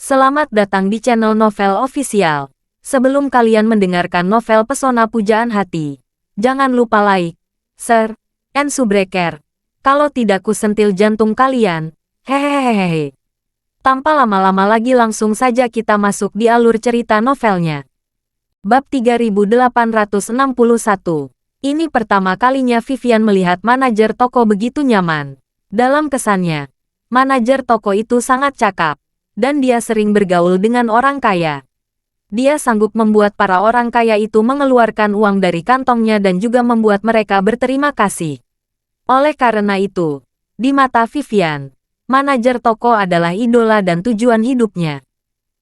Selamat datang di channel Novel Official. Sebelum kalian mendengarkan novel Pesona Pujaan Hati, jangan lupa like, share, and subscribe. Kalau tidak ku sentil jantung kalian. Hehehehe. Tanpa lama-lama lagi langsung saja kita masuk di alur cerita novelnya. Bab 3861. Ini pertama kalinya Vivian melihat manajer toko begitu nyaman. Dalam kesannya, manajer toko itu sangat cakap. Dan dia sering bergaul dengan orang kaya. Dia sanggup membuat para orang kaya itu mengeluarkan uang dari kantongnya dan juga membuat mereka berterima kasih. Oleh karena itu, di mata Vivian, manajer toko adalah idola dan tujuan hidupnya.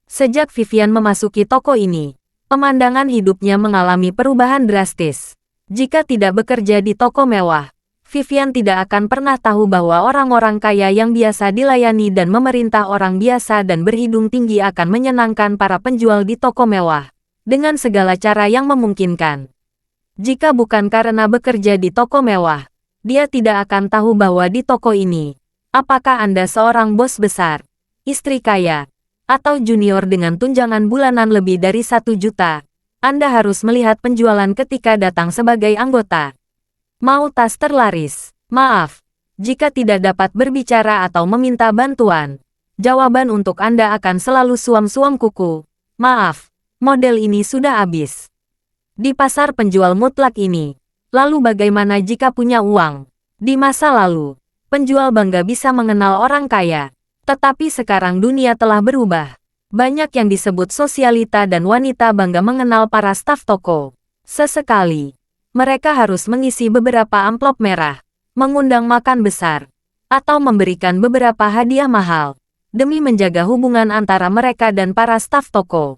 Sejak Vivian memasuki toko ini, pemandangan hidupnya mengalami perubahan drastis. Jika tidak bekerja di toko mewah, Vivian tidak akan pernah tahu bahwa orang-orang kaya yang biasa dilayani dan memerintah orang biasa dan berhidung tinggi akan menyenangkan para penjual di toko mewah, dengan segala cara yang memungkinkan. Jika bukan karena bekerja di toko mewah, dia tidak akan tahu bahwa di toko ini, apakah Anda seorang bos besar, istri kaya, atau junior dengan tunjangan bulanan lebih dari 1 juta, Anda harus melihat penjualan ketika datang sebagai anggota. Mau tas terlaris? Maaf, jika tidak dapat berbicara atau meminta bantuan, jawaban untuk Anda akan selalu suam-suam kuku. Maaf, model ini sudah habis. Di pasar penjual mutlak ini, lalu bagaimana jika punya uang? Di masa lalu, penjual bangga bisa mengenal orang kaya. Tetapi sekarang dunia telah berubah. Banyak yang disebut sosialita dan wanita bangga mengenal para staf toko. Sesekali, mereka harus mengisi beberapa amplop merah, mengundang makan besar, atau memberikan beberapa hadiah mahal, demi menjaga hubungan antara mereka dan para staf toko.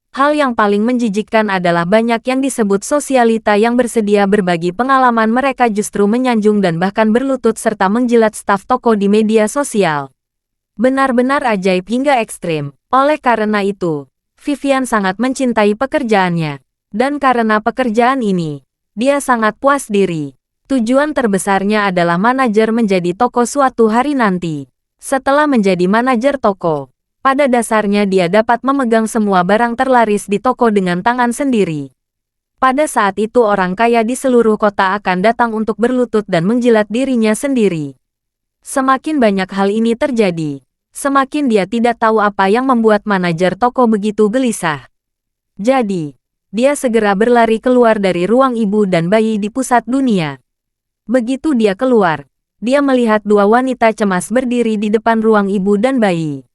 Hal yang paling menjijikkan adalah banyak yang disebut sosialita yang bersedia berbagi pengalaman mereka justru menyanjung dan bahkan berlutut serta menjilat staf toko di media sosial. Benar-benar ajaib hingga ekstrim. Oleh karena itu, Vivian sangat mencintai pekerjaannya. Dan karena pekerjaan ini, dia sangat puas diri. Tujuan terbesarnya adalah manajer menjadi toko suatu hari nanti. Setelah menjadi manajer toko, pada dasarnya dia dapat memegang semua barang terlaris di toko dengan tangan sendiri. Pada saat itu orang kaya di seluruh kota akan datang untuk berlutut dan menjilat dirinya sendiri. Semakin banyak hal ini terjadi, semakin dia tidak tahu apa yang membuat manajer toko begitu gelisah. Jadi, dia segera berlari keluar dari ruang ibu dan bayi di pusat dunia. Begitu dia keluar, dia melihat dua wanita cemas berdiri di depan ruang ibu dan bayi.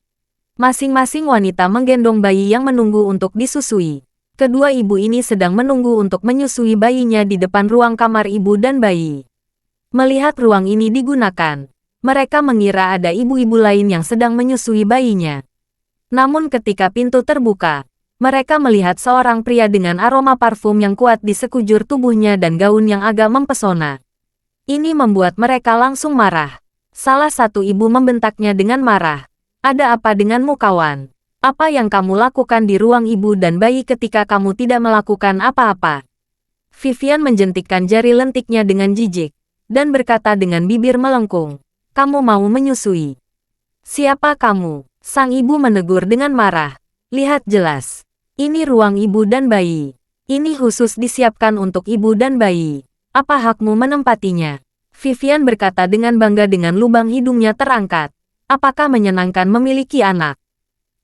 Masing-masing wanita menggendong bayi yang menunggu untuk disusui. Kedua ibu ini sedang menunggu untuk menyusui bayinya di depan ruang kamar ibu dan bayi. Melihat ruang ini digunakan, mereka mengira ada ibu-ibu lain yang sedang menyusui bayinya. Namun ketika pintu terbuka, mereka melihat seorang pria dengan aroma parfum yang kuat di sekujur tubuhnya dan gaun yang agak mempesona. Ini membuat mereka langsung marah. Salah satu ibu membentaknya dengan marah. "Ada apa denganmu, kawan? Apa yang kamu lakukan di ruang ibu dan bayi ketika kamu tidak melakukan apa-apa?" Vivian menjentikkan jari lentiknya dengan jijik, dan berkata dengan bibir melengkung, "Kamu mau menyusui? Siapa kamu?" Sang ibu menegur dengan marah. "Lihat jelas. Ini ruang ibu dan bayi. Ini khusus disiapkan untuk ibu dan bayi. Apa hakmu menempatinya?" Vivian berkata dengan bangga dengan lubang hidungnya terangkat. "Apakah menyenangkan memiliki anak?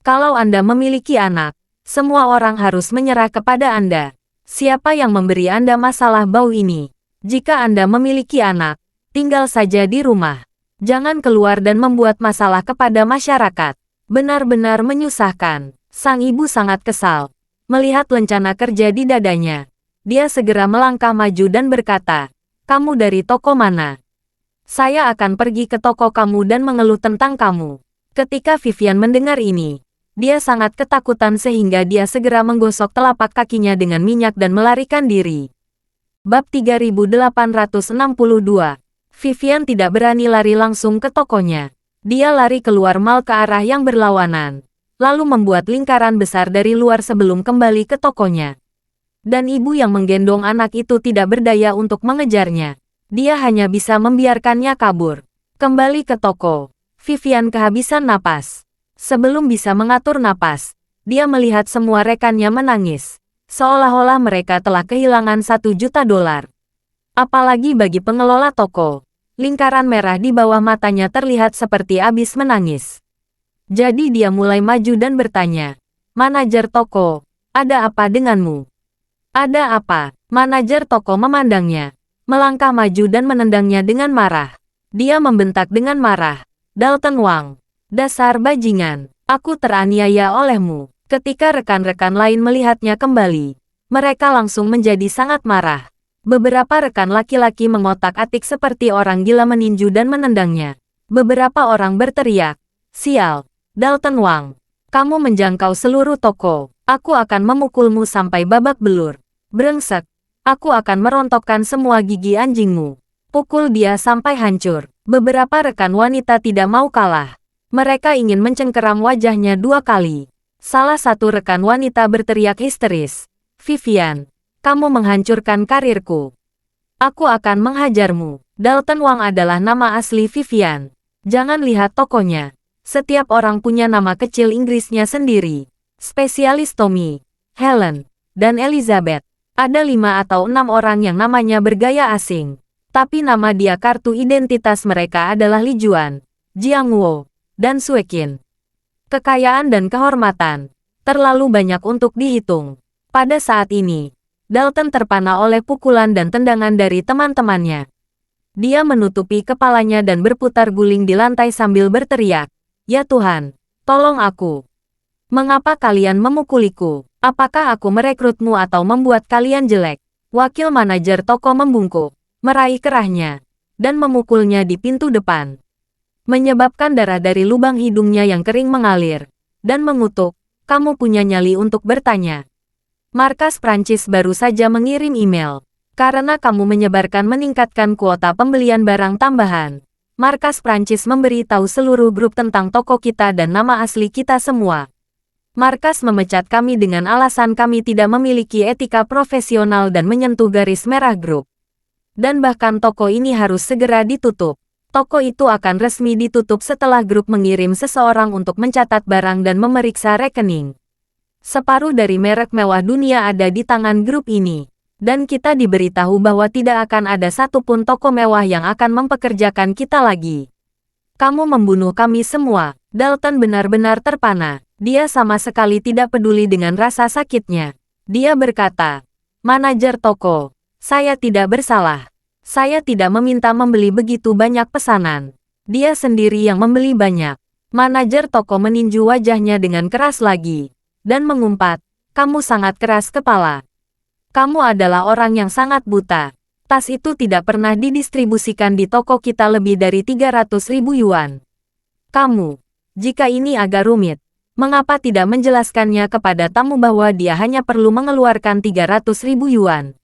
Kalau Anda memiliki anak, semua orang harus menyerah kepada Anda. Siapa yang memberi Anda masalah bau ini? Jika Anda memiliki anak, tinggal saja di rumah. Jangan keluar dan membuat masalah kepada masyarakat. Benar-benar menyusahkan." Sang ibu sangat kesal. Melihat lencana kerja di dadanya, dia segera melangkah maju dan berkata, "Kamu dari toko mana? Saya akan pergi ke toko kamu dan mengeluh tentang kamu." Ketika Vivian mendengar ini, dia sangat ketakutan sehingga dia segera menggosok telapak kakinya dengan minyak dan melarikan diri. Bab 3862. Vivian tidak berani lari langsung ke tokonya. Dia lari keluar mal ke arah yang berlawanan, lalu membuat lingkaran besar dari luar sebelum kembali ke tokonya. Dan ibu yang menggendong anak itu tidak berdaya untuk mengejarnya. Dia hanya bisa membiarkannya kabur. Kembali ke toko, Vivian kehabisan napas. Sebelum bisa mengatur napas, dia melihat semua rekannya menangis. Seolah-olah mereka telah kehilangan $1 juta. Apalagi bagi pengelola toko, lingkaran merah di bawah matanya terlihat seperti habis menangis. Jadi dia mulai maju dan bertanya, "Manajer toko, ada apa denganmu?" "Ada apa?" Manajer toko memandangnya, melangkah maju dan menendangnya dengan marah. Dia membentak dengan marah, "Dalton Wang, dasar bajingan, aku teraniaya olehmu." Ketika rekan-rekan lain melihatnya kembali, mereka langsung menjadi sangat marah. Beberapa rekan laki-laki mengotak-atik seperti orang gila meninju dan menendangnya. Beberapa orang berteriak, "Sial, Dalton Wang, kamu menjangkau seluruh toko. Aku akan memukulmu sampai babak belur. Brengsek, aku akan merontokkan semua gigi anjingmu. Pukul dia sampai hancur." Beberapa rekan wanita tidak mau kalah. Mereka ingin mencengkeram wajahnya 2 kali. Salah satu rekan wanita berteriak histeris, "Vivian, kamu menghancurkan karirku. Aku akan menghajarmu." Dalton Wang adalah nama asli Vivian. Jangan lihat tokonya. Setiap orang punya nama kecil Inggrisnya sendiri. Spesialis Tommy, Helen, dan Elizabeth. Ada 5 atau 6 orang yang namanya bergaya asing. Tapi nama dia kartu identitas mereka adalah Li Juan, Jiang Wo, dan Sue Qin. Kekayaan dan kehormatan terlalu banyak untuk dihitung. Pada saat ini, Dalton terpana oleh pukulan dan tendangan dari teman-temannya. Dia menutupi kepalanya dan berputar guling di lantai sambil berteriak, "Ya Tuhan, tolong aku. Mengapa kalian memukuliku? Apakah aku merekrutmu atau membuat kalian jelek?" Wakil manajer toko membungkuk, meraih kerahnya, dan memukulnya di pintu depan, menyebabkan darah dari lubang hidungnya yang kering mengalir, dan mengutuk, "Kamu punya nyali untuk bertanya? Markas Prancis baru saja mengirim email. Karena kamu menyebarkan meningkatkan kuota pembelian barang tambahan. Markas Prancis memberi tahu seluruh grup tentang toko kita dan nama asli kita semua. Markas memecat kami dengan alasan kami tidak memiliki etika profesional dan menyentuh garis merah grup. Dan bahkan toko ini harus segera ditutup. Toko itu akan resmi ditutup setelah grup mengirim seseorang untuk mencatat barang dan memeriksa rekening. Separuh dari merek mewah dunia ada di tangan grup ini. Dan kita diberitahu bahwa tidak akan ada satupun toko mewah yang akan mempekerjakan kita lagi. Kamu membunuh kami semua." Dalton benar-benar terpana. Dia sama sekali tidak peduli dengan rasa sakitnya. Dia berkata, "Manajer toko, saya tidak bersalah. Saya tidak meminta membeli begitu banyak pesanan. Dia sendiri yang membeli banyak." Manajer toko meninju wajahnya dengan keras lagi, dan mengumpat, "Kamu sangat keras kepala. Kamu adalah orang yang sangat buta. Tas itu tidak pernah didistribusikan di toko kita lebih dari 300.000 yuan. Kamu, jika ini agak rumit, mengapa tidak menjelaskannya kepada tamu bahwa dia hanya perlu mengeluarkan 300.000 yuan?"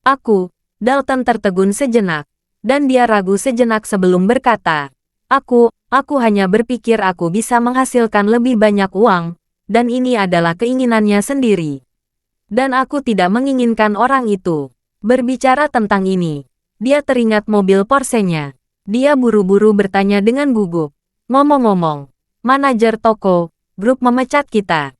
Aku, Dalton tertegun sejenak, dan dia ragu sejenak sebelum berkata, Aku hanya berpikir aku bisa menghasilkan lebih banyak uang, dan ini adalah keinginannya sendiri. Dan aku tidak menginginkan orang itu." Berbicara tentang ini, dia teringat mobil Porsche-nya. Dia buru-buru bertanya dengan gugup, "Ngomong-ngomong, manajer toko, grup memecat kita.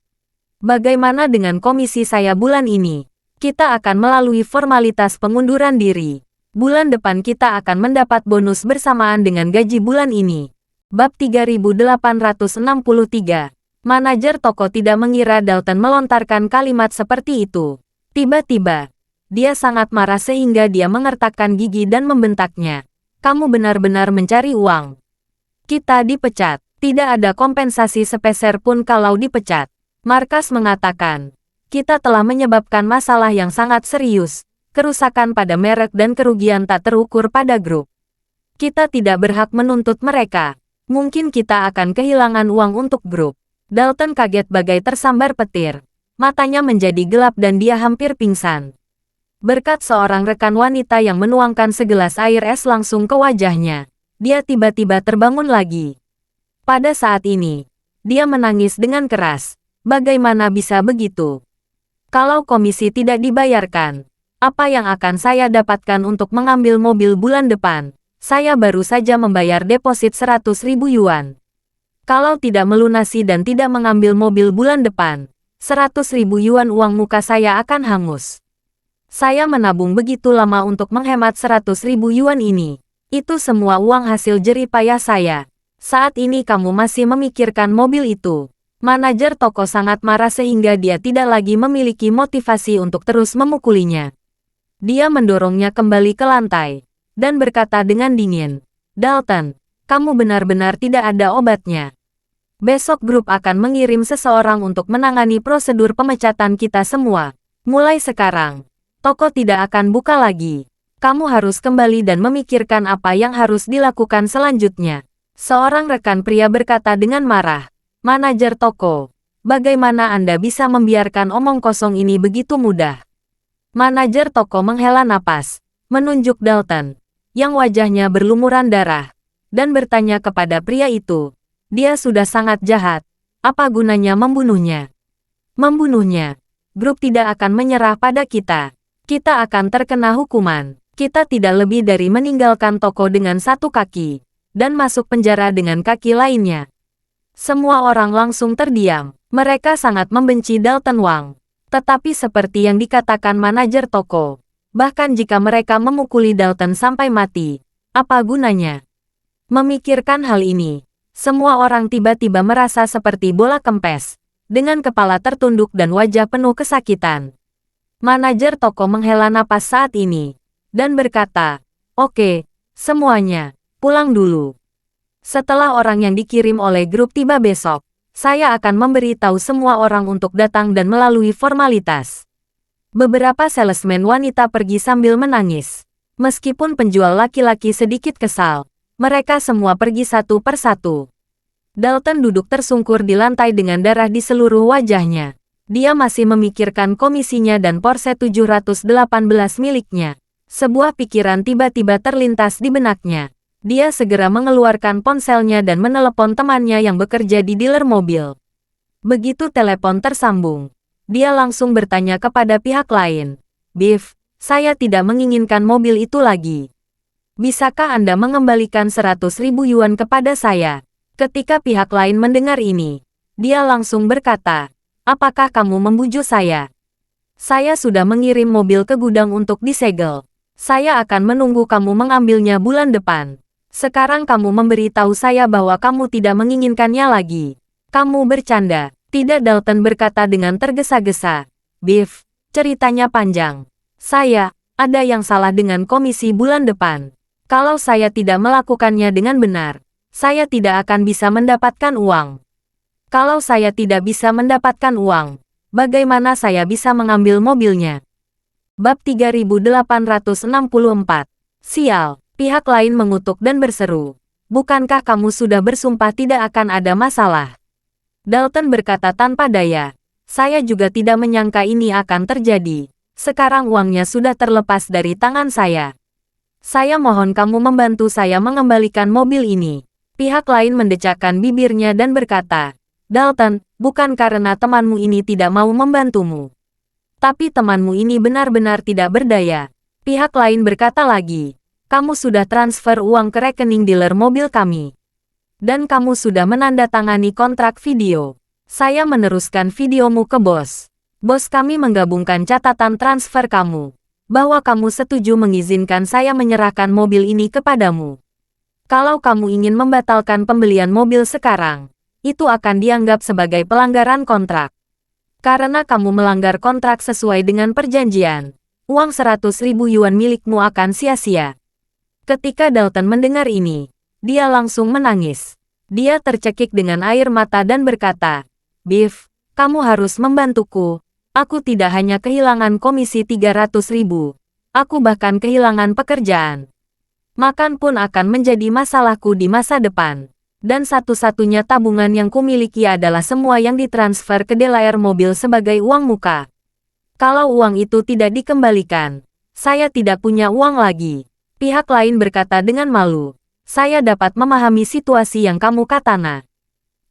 Bagaimana dengan komisi saya bulan ini? Kita akan melalui formalitas pengunduran diri. Bulan depan kita akan mendapat bonus bersamaan dengan gaji bulan ini." Bab 3863. Manajer toko tidak mengira Dalton melontarkan kalimat seperti itu. Tiba-tiba, dia sangat marah sehingga dia mengertakkan gigi dan membentaknya. "Kamu benar-benar mencari uang. Kita dipecat. Tidak ada kompensasi sepeser pun kalau dipecat." Markas mengatakan, "Kita telah menyebabkan masalah yang sangat serius, kerusakan pada merek dan kerugian tak terukur pada grup. Kita tidak berhak menuntut mereka. Mungkin kita akan kehilangan uang untuk grup." Dalton kaget bagai tersambar petir. Matanya menjadi gelap dan dia hampir pingsan. Berkat seorang rekan wanita yang menuangkan segelas air es langsung ke wajahnya, dia tiba-tiba terbangun lagi. Pada saat ini, dia menangis dengan keras. Bagaimana bisa begitu? Kalau komisi tidak dibayarkan, apa yang akan saya dapatkan untuk mengambil mobil bulan depan? Saya baru saja membayar deposit 100.000 yuan. Kalau tidak melunasi dan tidak mengambil mobil bulan depan, 100.000 yuan uang muka saya akan hangus. Saya menabung begitu lama untuk menghemat 100.000 yuan ini. Itu semua uang hasil jerih payah saya. Saat ini kamu masih memikirkan mobil itu. Manajer toko sangat marah sehingga dia tidak lagi memiliki motivasi untuk terus memukulinya. Dia mendorongnya kembali ke lantai dan berkata dengan dingin, "Dalton, kamu benar-benar tidak ada obatnya. Besok grup akan mengirim seseorang untuk menangani prosedur pemecatan kita semua. Mulai sekarang, toko tidak akan buka lagi. Kamu harus kembali dan memikirkan apa yang harus dilakukan selanjutnya." Seorang rekan pria berkata dengan marah, "Manajer toko, bagaimana Anda bisa membiarkan omong kosong ini begitu mudah?" Manajer toko menghela napas, menunjuk Dalton, yang wajahnya berlumuran darah, dan bertanya kepada pria itu, "Dia sudah sangat jahat, apa gunanya membunuhnya?" "Membunuhnya, grup tidak akan menyerah pada kita. Kita akan terkena hukuman. Kita tidak lebih dari meninggalkan toko dengan satu kaki dan masuk penjara dengan kaki lainnya." Semua orang langsung terdiam. Mereka sangat membenci Dalton Wang. Tetapi seperti yang dikatakan manajer toko, bahkan jika mereka memukuli Dalton sampai mati, apa gunanya? Memikirkan hal ini, semua orang tiba-tiba merasa seperti bola kempes, dengan kepala tertunduk dan wajah penuh kesakitan. Manajer toko menghela napas saat ini, dan berkata, "Oke, semuanya, pulang dulu. Setelah orang yang dikirim oleh grup tiba besok, saya akan memberitahu semua orang untuk datang dan melalui formalitas." Beberapa salesman wanita pergi sambil menangis. Meskipun penjual laki-laki sedikit kesal, mereka semua pergi satu persatu. Dalton duduk tersungkur di lantai dengan darah di seluruh wajahnya. Dia masih memikirkan komisinya dan Porsche 718 miliknya. Sebuah pikiran tiba-tiba terlintas di benaknya. Dia segera mengeluarkan ponselnya dan menelepon temannya yang bekerja di dealer mobil. Begitu telepon tersambung, dia langsung bertanya kepada pihak lain, "Biff, saya tidak menginginkan mobil itu lagi. Bisakah Anda mengembalikan 100.000 yuan kepada saya?" Ketika pihak lain mendengar ini, dia langsung berkata, "Apakah kamu membujuk saya? Saya sudah mengirim mobil ke gudang untuk disegel. Saya akan menunggu kamu mengambilnya bulan depan. Sekarang kamu memberitahu saya bahwa kamu tidak menginginkannya lagi. Kamu bercanda." "Tidak," Dalton berkata dengan tergesa-gesa. "Biff, ceritanya panjang. Ada yang salah dengan komisi bulan depan. Kalau saya tidak melakukannya dengan benar, saya tidak akan bisa mendapatkan uang. Kalau saya tidak bisa mendapatkan uang, bagaimana saya bisa mengambil mobilnya?" Bab 3864. Sial. Pihak lain mengutuk dan berseru, "Bukankah kamu sudah bersumpah tidak akan ada masalah?" Dalton berkata tanpa daya, "Saya juga tidak menyangka ini akan terjadi. Sekarang uangnya sudah terlepas dari tangan saya. Saya mohon kamu membantu saya mengembalikan mobil ini." Pihak lain mendecakkan bibirnya dan berkata, "Dalton, bukan karena temanmu ini tidak mau membantumu. Tapi temanmu ini benar-benar tidak berdaya." Pihak lain berkata lagi, "Kamu sudah transfer uang ke rekening dealer mobil kami. Dan kamu sudah menandatangani kontrak video. Saya meneruskan videomu ke bos. Bos kami menggabungkan catatan transfer kamu, bahwa kamu setuju mengizinkan saya menyerahkan mobil ini kepadamu. Kalau kamu ingin membatalkan pembelian mobil sekarang, itu akan dianggap sebagai pelanggaran kontrak. Karena kamu melanggar kontrak sesuai dengan perjanjian, uang 100.000 yuan milikmu akan sia-sia." Ketika Dalton mendengar ini, dia langsung menangis. Dia tercekik dengan air mata dan berkata, "Biff, kamu harus membantuku. Aku tidak hanya kehilangan komisi 300.000, aku bahkan kehilangan pekerjaan. Makan pun akan menjadi masalahku di masa depan. Dan satu-satunya tabungan yang kumiliki adalah semua yang ditransfer ke dealer mobil sebagai uang muka. Kalau uang itu tidak dikembalikan, saya tidak punya uang lagi." Pihak lain berkata dengan malu, "Saya dapat memahami situasi yang kamu katana.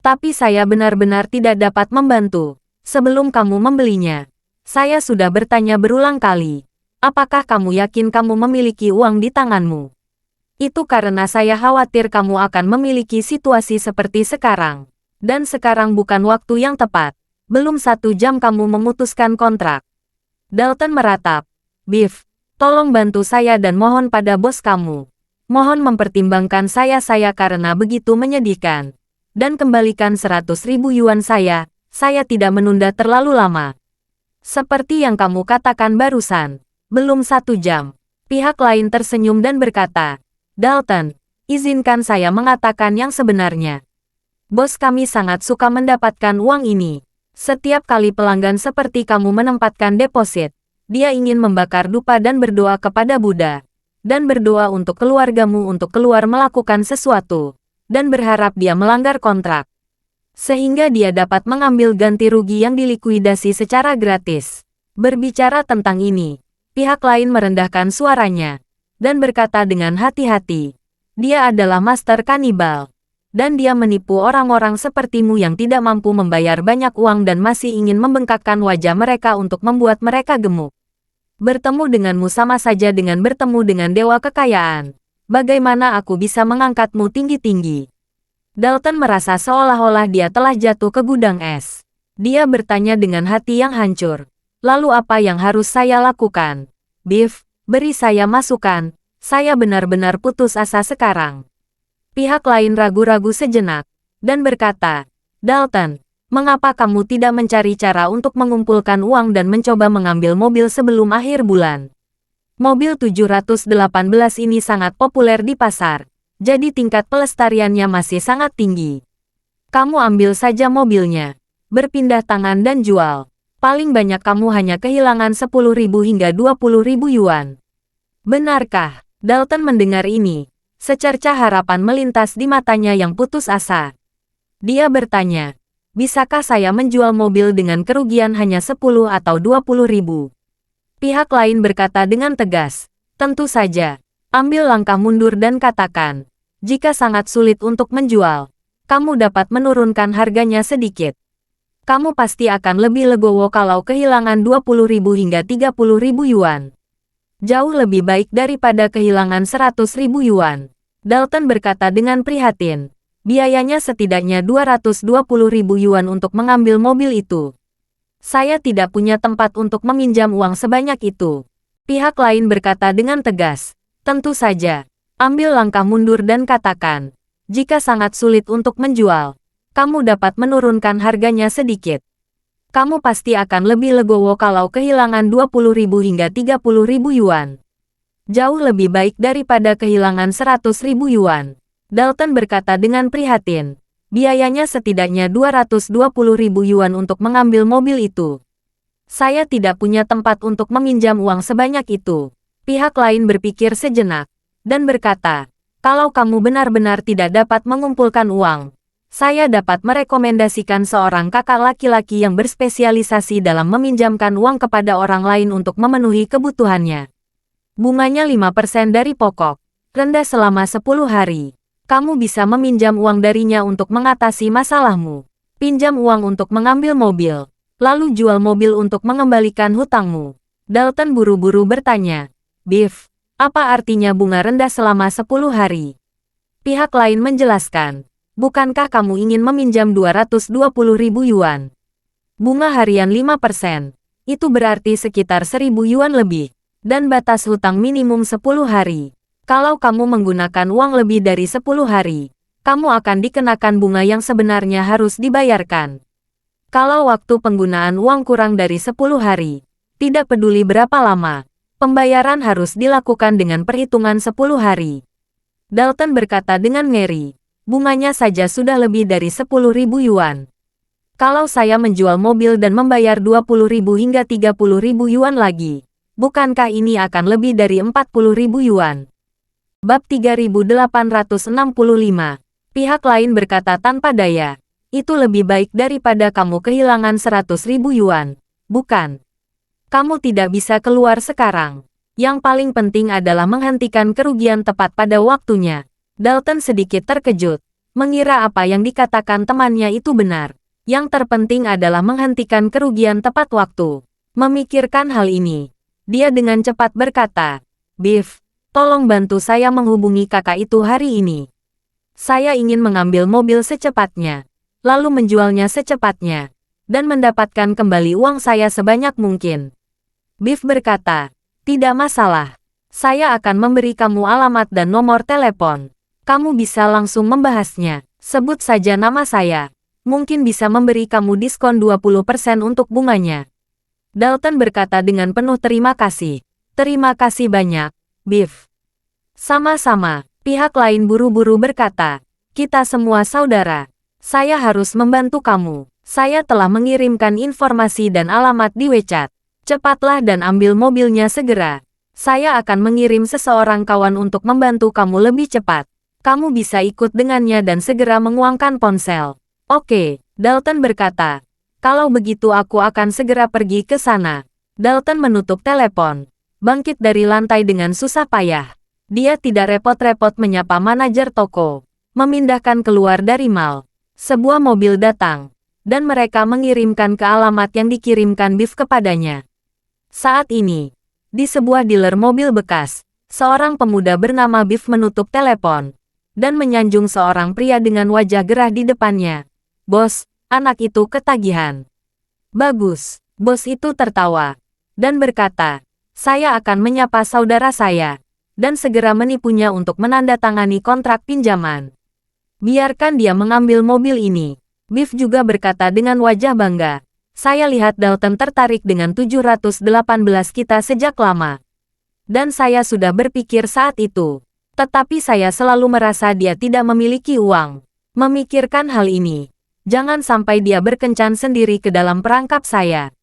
Tapi saya benar-benar tidak dapat membantu. Sebelum kamu membelinya, saya sudah bertanya berulang kali, apakah kamu yakin kamu memiliki uang di tanganmu? Itu karena saya khawatir kamu akan memiliki situasi seperti sekarang. Dan sekarang bukan waktu yang tepat. Belum 1 jam kamu memutuskan kontrak. Dalton meratap. Biff, tolong bantu saya dan mohon pada bos kamu. Mohon mempertimbangkan saya karena begitu menyedihkan. Dan kembalikan 100.000 yuan saya tidak menunda terlalu lama. Seperti yang kamu katakan barusan, belum 1 jam. Pihak lain tersenyum dan berkata, Dalton, izinkan saya mengatakan yang sebenarnya. Bos kami sangat suka mendapatkan uang ini. Setiap kali pelanggan seperti kamu menempatkan deposit, dia ingin membakar dupa dan berdoa kepada Buddha. Dan berdoa untuk keluargamu untuk keluar melakukan sesuatu. Dan berharap dia melanggar kontrak. Sehingga dia dapat mengambil ganti rugi yang dilikuidasi secara gratis. Berbicara tentang ini, pihak lain merendahkan suaranya. Dan berkata dengan hati-hati, dia adalah master kanibal. Dan dia menipu orang-orang sepertimu yang tidak mampu membayar banyak uang dan masih ingin membengkakkan wajah mereka untuk membuat mereka gemuk. Bertemu denganmu sama saja dengan bertemu dengan dewa kekayaan. Bagaimana aku bisa mengangkatmu tinggi-tinggi? Dalton merasa seolah-olah dia telah jatuh ke gudang es. Dia bertanya dengan hati yang hancur. Lalu apa yang harus saya lakukan? Biff, beri saya masukan. Saya benar-benar putus asa sekarang. Pihak lain ragu-ragu sejenak, dan berkata, Dalton, mengapa kamu tidak mencari cara untuk mengumpulkan uang dan mencoba mengambil mobil sebelum akhir bulan? Mobil 718 ini sangat populer di pasar, jadi tingkat pelestariannya masih sangat tinggi. Kamu ambil saja mobilnya, berpindah tangan dan jual. Paling banyak kamu hanya kehilangan 10.000 hingga 20.000 yuan. Benarkah? Dalton mendengar ini. Secercah harapan melintas di matanya yang putus asa. Dia bertanya, bisakah saya menjual mobil dengan kerugian hanya 10 atau 20.000? Pihak lain berkata dengan tegas, tentu saja. Ambil langkah mundur dan katakan, jika sangat sulit untuk menjual, kamu dapat menurunkan harganya sedikit. Kamu pasti akan lebih legowo kalau kehilangan 20.000 hingga 30.000 yuan. Jauh lebih baik daripada kehilangan 100.000 yuan. Dalton berkata dengan prihatin. Biayanya setidaknya 220.000 yuan untuk mengambil mobil itu. Saya tidak punya tempat untuk meminjam uang sebanyak itu. Pihak lain berkata dengan tegas. Tentu saja. Ambil langkah mundur dan katakan. Jika sangat sulit untuk menjual, kamu dapat menurunkan harganya sedikit. Kamu pasti akan lebih legowo kalau kehilangan 20.000 hingga 30.000 yuan. Jauh lebih baik daripada kehilangan 100.000 yuan. Dalton berkata dengan prihatin. Biayanya setidaknya 220.000 yuan untuk mengambil mobil itu. Saya tidak punya tempat untuk meminjam uang sebanyak itu. Pihak lain berpikir sejenak. Dan berkata, kalau kamu benar-benar tidak dapat mengumpulkan uang, saya dapat merekomendasikan seorang kakak laki-laki yang berspesialisasi dalam meminjamkan uang kepada orang lain untuk memenuhi kebutuhannya. Bunganya 5% dari pokok, rendah selama 10 hari. Kamu bisa meminjam uang darinya untuk mengatasi masalahmu. Pinjam uang untuk mengambil mobil, lalu jual mobil untuk mengembalikan hutangmu. Dalton buru-buru bertanya, Biff, apa artinya bunga rendah selama 10 hari? Pihak lain menjelaskan. Bukankah kamu ingin meminjam 220.000 yuan? Bunga harian 5%. Itu berarti sekitar 1.000 yuan lebih. Dan batas hutang minimum 10 hari. Kalau kamu menggunakan uang lebih dari 10 hari, kamu akan dikenakan bunga yang sebenarnya harus dibayarkan. Kalau waktu penggunaan uang kurang dari 10 hari, tidak peduli berapa lama, pembayaran harus dilakukan dengan perhitungan 10 hari. Dalton berkata dengan ngeri. Bunganya saja sudah lebih dari 10.000 yuan. Kalau saya menjual mobil dan membayar 20.000 hingga 30.000 yuan lagi, bukankah ini akan lebih dari 40.000 yuan? Bab 3865. Pihak lain berkata tanpa daya, itu lebih baik daripada kamu kehilangan 100.000 yuan, bukan? Kamu tidak bisa keluar sekarang. Yang paling penting adalah menghentikan kerugian tepat pada waktunya. Dalton sedikit terkejut, mengira apa yang dikatakan temannya itu benar. Yang terpenting adalah menghentikan kerugian tepat waktu. Memikirkan hal ini, dia dengan cepat berkata, Biff, Tolong bantu saya menghubungi kakak itu hari ini. Saya ingin mengambil mobil secepatnya, lalu menjualnya secepatnya, dan mendapatkan kembali uang saya sebanyak mungkin. Biff berkata, tidak masalah. Saya akan memberi kamu alamat dan nomor telepon. Kamu bisa langsung membahasnya. Sebut saja nama saya. Mungkin bisa memberi kamu diskon 20% untuk bunganya. Dalton berkata dengan penuh terima kasih. Terima kasih banyak, Biff. Sama-sama. Pihak lain buru-buru berkata, kita semua saudara. Saya harus membantu kamu. Saya telah mengirimkan informasi dan alamat di WeChat. Cepatlah dan ambil mobilnya segera. Saya akan mengirim seseorang kawan untuk membantu kamu lebih cepat. Kamu bisa ikut dengannya dan segera menguangkan ponsel. Oke, Dalton berkata. Kalau begitu aku akan segera pergi ke sana. Dalton menutup telepon. Bangkit dari lantai dengan susah payah. Dia tidak repot-repot menyapa manajer toko. Memindahkan keluar dari mall. Sebuah mobil datang. Dan mereka mengirimkan ke alamat yang dikirimkan Biff kepadanya. Saat ini, di sebuah dealer mobil bekas, seorang pemuda bernama Biff menutup telepon. Dan menyanjung seorang pria dengan wajah gerah di depannya. Bos, anak itu ketagihan. Bagus, bos itu tertawa. Dan berkata, saya akan menyapa saudara saya. Dan segera menipunya untuk menandatangani kontrak pinjaman. Biarkan dia mengambil mobil ini. Biff juga berkata dengan wajah bangga. Saya lihat Dalton tertarik dengan 718 kita sejak lama. Dan saya sudah berpikir saat itu. Tetapi saya selalu merasa dia tidak memiliki uang. Memikirkan hal ini. Jangan sampai dia berkencan sendiri ke dalam perangkap saya.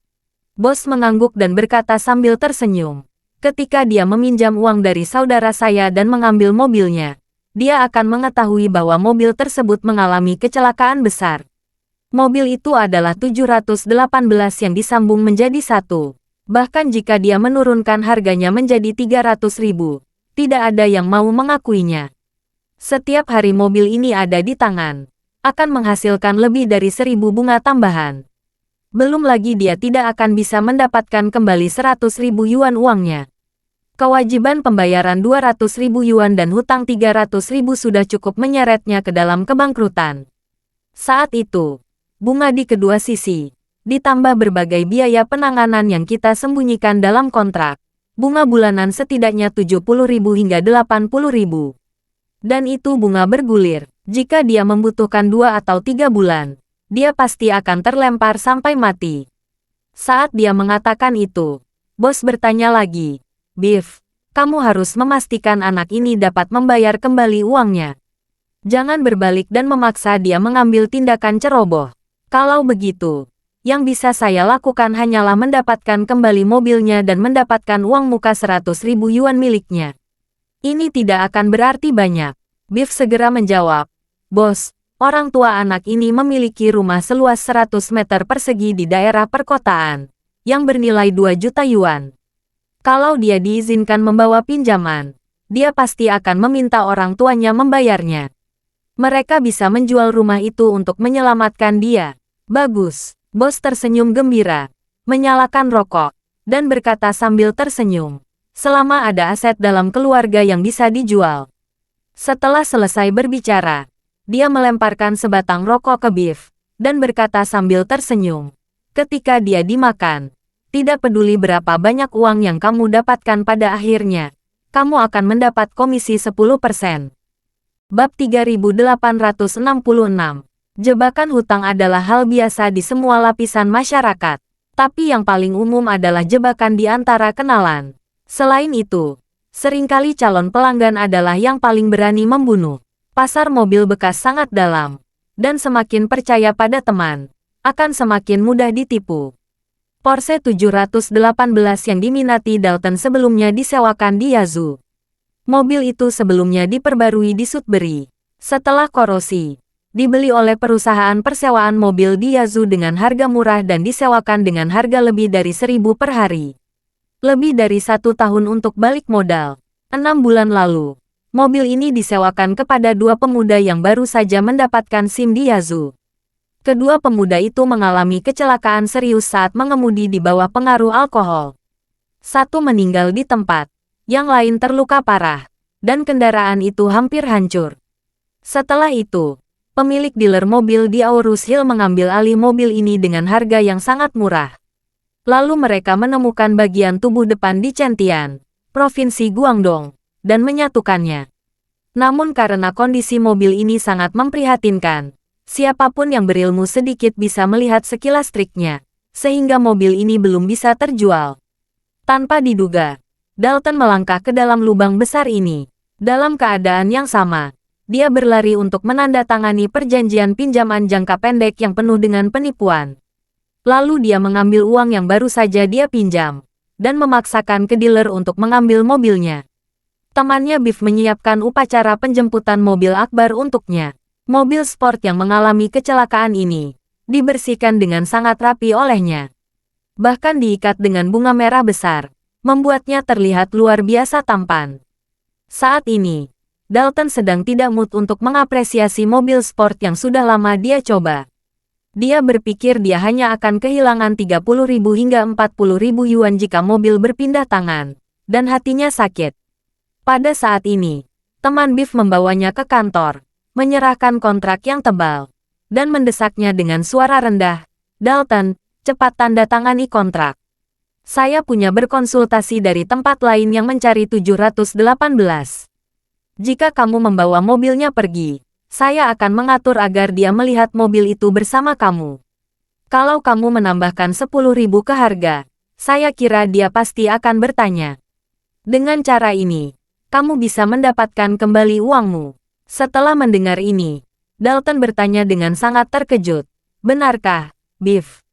Bos mengangguk dan berkata sambil tersenyum. Ketika dia meminjam uang dari saudara saya dan mengambil mobilnya, dia akan mengetahui bahwa mobil tersebut mengalami kecelakaan besar. Mobil itu adalah 718 yang disambung menjadi satu. Bahkan jika dia menurunkan harganya menjadi 300.000, tidak ada yang mau mengakuinya. Setiap hari mobil ini ada di tangan, akan menghasilkan lebih dari 1.000 bunga tambahan. Belum lagi dia tidak akan bisa mendapatkan kembali 100.000 yuan uangnya. Kewajiban pembayaran 200.000 yuan dan hutang 300.000 sudah cukup menyeretnya ke dalam kebangkrutan. Saat itu, bunga di kedua sisi, ditambah berbagai biaya penanganan yang kita sembunyikan dalam kontrak. Bunga bulanan setidaknya 70.000 hingga 80.000. Dan itu bunga bergulir. Jika dia membutuhkan 2 atau 3 bulan, dia pasti akan terlempar sampai mati. Saat dia mengatakan itu, bos bertanya lagi, Biff, kamu harus memastikan anak ini dapat membayar kembali uangnya. Jangan berbalik dan memaksa dia mengambil tindakan ceroboh. Kalau begitu, yang bisa saya lakukan hanyalah mendapatkan kembali mobilnya dan mendapatkan uang muka 100.000 yuan miliknya. Ini tidak akan berarti banyak. Biff segera menjawab, Bos, orang tua anak ini memiliki rumah seluas 100 meter persegi di daerah perkotaan, yang bernilai 2 juta yuan. Kalau dia diizinkan membawa pinjaman, dia pasti akan meminta orang tuanya membayarnya. Mereka bisa menjual rumah itu untuk menyelamatkan dia. Bagus, bos tersenyum gembira, menyalakan rokok, dan berkata sambil tersenyum, selama ada aset dalam keluarga yang bisa dijual. Setelah selesai berbicara, dia melemparkan sebatang rokok ke Biff, dan berkata sambil tersenyum, ketika dia dimakan, tidak peduli berapa banyak uang yang kamu dapatkan pada akhirnya, kamu akan mendapat komisi 10%. Bab 3866. Jebakan hutang adalah hal biasa di semua lapisan masyarakat, tapi yang paling umum adalah jebakan di antara kenalan. Selain itu, seringkali calon pelanggan adalah yang paling berani membunuh. Pasar mobil bekas sangat dalam, dan semakin percaya pada teman, akan semakin mudah ditipu. Porsche 718 yang diminati Dalton sebelumnya disewakan di Yazoo. Mobil itu sebelumnya diperbarui di Sudbury. Setelah korosi, dibeli oleh perusahaan persewaan mobil di Yazoo dengan harga murah dan disewakan dengan harga lebih dari 1.000 per hari. Lebih dari 1 tahun untuk balik modal. 6 bulan lalu, mobil ini disewakan kepada 2 pemuda yang baru saja mendapatkan SIM di Yazoo. Kedua pemuda itu mengalami kecelakaan serius saat mengemudi di bawah pengaruh alkohol. Satu meninggal di tempat, yang lain terluka parah, dan kendaraan itu hampir hancur. Setelah itu, pemilik dealer mobil di Aurus Hill mengambil alih mobil ini dengan harga yang sangat murah. Lalu mereka menemukan bagian tubuh depan di Chentian, Provinsi Guangdong, dan menyatukannya. Namun karena kondisi mobil ini sangat memprihatinkan, siapapun yang berilmu sedikit bisa melihat sekilas triknya, sehingga mobil ini belum bisa terjual. Tanpa diduga, Dalton melangkah ke dalam lubang besar ini. Dalam keadaan yang sama, dia berlari untuk menandatangani perjanjian pinjaman jangka pendek yang penuh dengan penipuan. Lalu dia mengambil uang yang baru saja dia pinjam, dan memaksakan ke dealer untuk mengambil mobilnya. Temannya Biff menyiapkan upacara penjemputan mobil Akbar untuknya. Mobil sport yang mengalami kecelakaan ini dibersihkan dengan sangat rapi olehnya. Bahkan diikat dengan bunga merah besar, membuatnya terlihat luar biasa tampan. Saat ini, Dalton sedang tidak mood untuk mengapresiasi mobil sport yang sudah lama dia coba. Dia berpikir dia hanya akan kehilangan 30.000 hingga 40.000 yuan jika mobil berpindah tangan, dan hatinya sakit. Pada saat ini, teman Biff membawanya ke kantor, menyerahkan kontrak yang tebal, dan mendesaknya dengan suara rendah, "Dalton, cepat tanda tangani kontrak. Saya punya berkonsultasi dari tempat lain yang mencari 718. Jika kamu membawa mobilnya pergi, saya akan mengatur agar dia melihat mobil itu bersama kamu. Kalau kamu menambahkan 10.000 ke harga, saya kira dia pasti akan bertanya. Dengan cara ini, kamu bisa mendapatkan kembali uangmu." Setelah mendengar ini, Dalton bertanya dengan sangat terkejut, "Benarkah, Biff?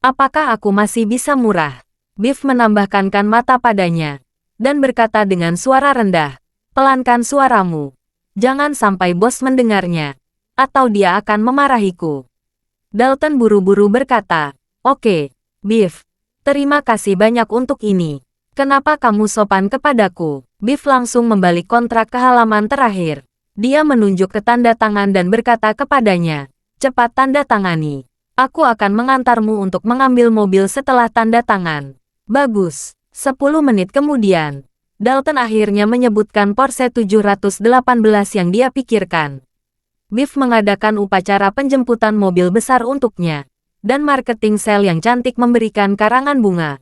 Apakah aku masih bisa murah?" Biff menambahkan mata padanya, dan berkata dengan suara rendah, "Pelankan suaramu. Jangan sampai bos mendengarnya, atau dia akan memarahiku." Dalton buru-buru berkata, "Oke, Biff. Terima kasih banyak untuk ini. Kenapa kamu sopan kepadaku?" Biff langsung membalik kontrak ke halaman terakhir. Dia menunjuk ke tanda tangan dan berkata kepadanya, "Cepat tanda tangani. Aku akan mengantarmu untuk mengambil mobil setelah tanda tangan." Bagus. 10 menit kemudian, Dalton akhirnya menyebutkan Porsche 718 yang dia pikirkan. Biff mengadakan upacara penjemputan mobil besar untuknya, dan marketing sel yang cantik memberikan karangan bunga.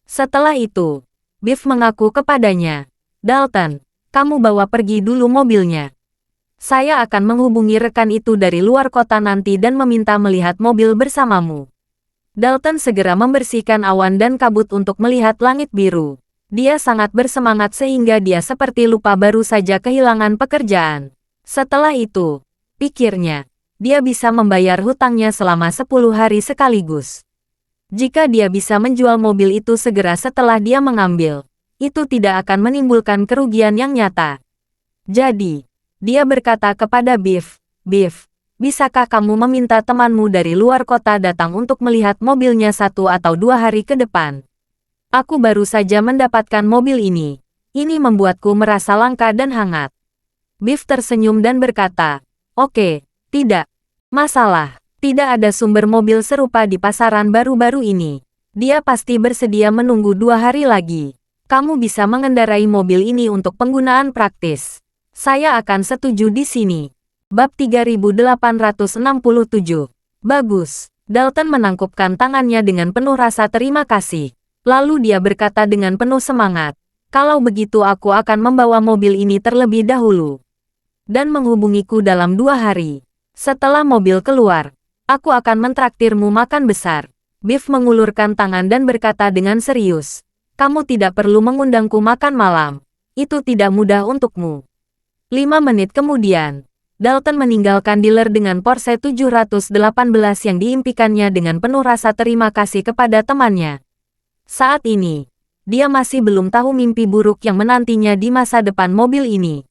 Setelah itu, Biff mengaku kepadanya, "Dalton, kamu bawa pergi dulu mobilnya. Saya akan menghubungi rekan itu dari luar kota nanti dan meminta melihat mobil bersamamu." Dalton segera membersihkan awan dan kabut untuk melihat langit biru. Dia sangat bersemangat sehingga dia seperti lupa baru saja kehilangan pekerjaan. Setelah itu, pikirnya, dia bisa membayar hutangnya selama 10 hari sekaligus. Jika dia bisa menjual mobil itu segera setelah dia mengambil, itu tidak akan menimbulkan kerugian yang nyata. Jadi, dia berkata kepada Biff, "Biff, bisakah kamu meminta temanmu dari luar kota datang untuk melihat mobilnya 1 atau 2 hari ke depan? Aku baru saja mendapatkan mobil ini. Ini membuatku merasa langka dan hangat." Biff tersenyum dan berkata, "Oke, tidak masalah. Tidak ada sumber mobil serupa di pasaran baru-baru ini. Dia pasti bersedia menunggu 2 hari lagi. Kamu bisa mengendarai mobil ini untuk penggunaan praktis. Saya akan setuju di sini." Bab 3867. Bagus. Dalton menangkupkan tangannya dengan penuh rasa terima kasih. Lalu dia berkata dengan penuh semangat, "Kalau begitu aku akan membawa mobil ini terlebih dahulu. Dan menghubungiku dalam 2 hari. Setelah mobil keluar, aku akan mentraktirmu makan besar." Biff mengulurkan tangan dan berkata dengan serius, "Kamu tidak perlu mengundangku makan malam. Itu tidak mudah untukmu." 5 menit kemudian, Dalton meninggalkan dealer dengan Porsche 718 yang diimpikannya dengan penuh rasa terima kasih kepada temannya. Saat ini, dia masih belum tahu mimpi buruk yang menantinya di masa depan mobil ini.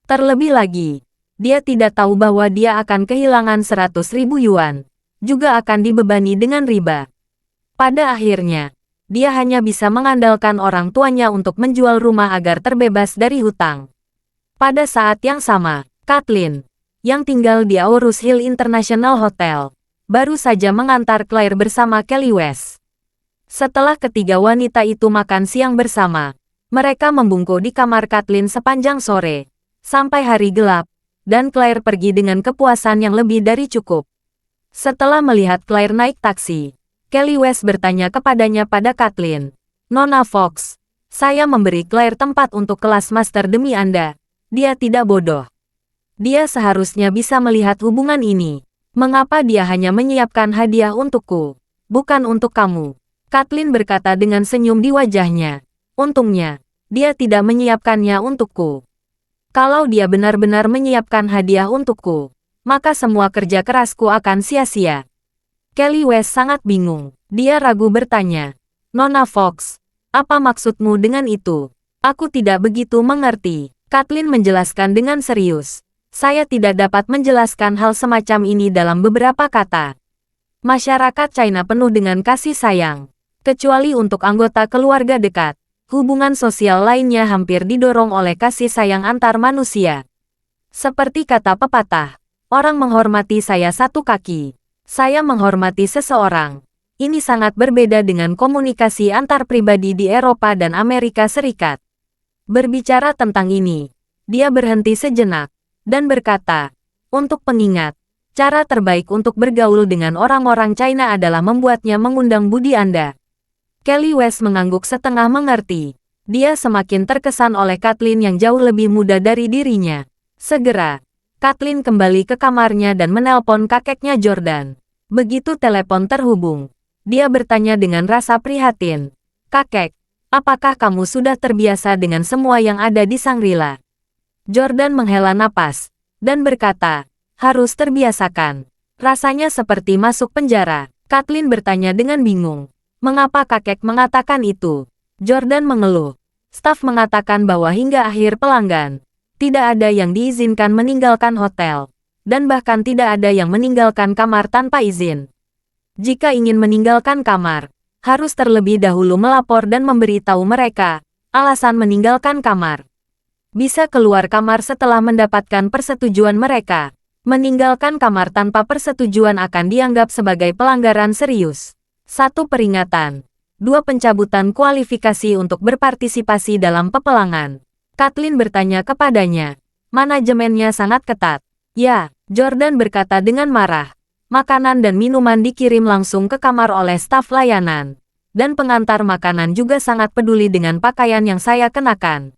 Terlebih lagi, dia tidak tahu bahwa dia akan kehilangan 100.000 yuan, juga akan dibebani dengan riba. Pada akhirnya, dia hanya bisa mengandalkan orang tuanya untuk menjual rumah agar terbebas dari hutang. Pada saat yang sama, Kathleen, yang tinggal di Aurus Hill International Hotel, baru saja mengantar Claire bersama Kelly West. Setelah ketiga wanita itu makan siang bersama, Mereka membungkuk di kamar Kathleen sepanjang sore, sampai hari gelap, dan Claire pergi dengan kepuasan yang lebih dari cukup. Setelah melihat Claire naik taksi, Kelly West bertanya kepadanya pada Kathleen, "Nona Fox, saya memberi Claire tempat untuk kelas master demi Anda. Dia tidak bodoh. Dia seharusnya bisa melihat hubungan ini. Mengapa dia hanya menyiapkan hadiah untukku, bukan untuk kamu?" Kathleen berkata dengan senyum di wajahnya. "Untungnya, dia tidak menyiapkannya untukku. Kalau dia benar-benar menyiapkan hadiah untukku, maka semua kerja kerasku akan sia-sia." Kelly West sangat bingung. Dia ragu bertanya, "Nona Fox, apa maksudmu dengan itu? Aku tidak begitu mengerti." Kathleen menjelaskan dengan serius. "Saya tidak dapat menjelaskan hal semacam ini dalam beberapa kata. Masyarakat China penuh dengan kasih sayang. Kecuali untuk anggota keluarga dekat, hubungan sosial lainnya hampir didorong oleh kasih sayang antar manusia. Seperti kata pepatah, orang menghormati saya satu kaki. Saya menghormati seseorang. Ini sangat berbeda dengan komunikasi antar pribadi di Eropa dan Amerika Serikat." Berbicara tentang ini, dia berhenti sejenak dan berkata, "Untuk pengingat, cara terbaik untuk bergaul dengan orang-orang China adalah membuatnya mengundang budi Anda." Kelly West mengangguk setengah mengerti. Dia semakin terkesan oleh Kathleen yang jauh lebih muda dari dirinya. Segera, Kathleen kembali ke kamarnya dan menelpon kakeknya Jordan. Begitu telepon terhubung, dia bertanya dengan rasa prihatin, "Kakek, apakah kamu sudah terbiasa dengan semua yang ada di Shangri-La?" Jordan menghela napas dan berkata, "Harus terbiasakan. Rasanya seperti masuk penjara." Kathleen bertanya dengan bingung, "Mengapa kakek mengatakan itu?" Jordan mengeluh. "Staf mengatakan bahwa hingga akhir pelanggan, tidak ada yang diizinkan meninggalkan hotel, dan bahkan tidak ada yang meninggalkan kamar tanpa izin. Jika ingin meninggalkan kamar, harus terlebih dahulu melapor dan memberitahu mereka alasan meninggalkan kamar. Bisa keluar kamar setelah mendapatkan persetujuan mereka. Meninggalkan kamar tanpa persetujuan akan dianggap sebagai pelanggaran serius. 1 peringatan. 2 pencabutan kualifikasi untuk berpartisipasi dalam peperangan." Kathleen bertanya kepadanya. "Manajemennya sangat ketat." "Ya," Jordan berkata dengan marah. "Makanan dan minuman dikirim langsung ke kamar oleh staf layanan. Dan pengantar makanan juga sangat peduli dengan pakaian yang saya kenakan.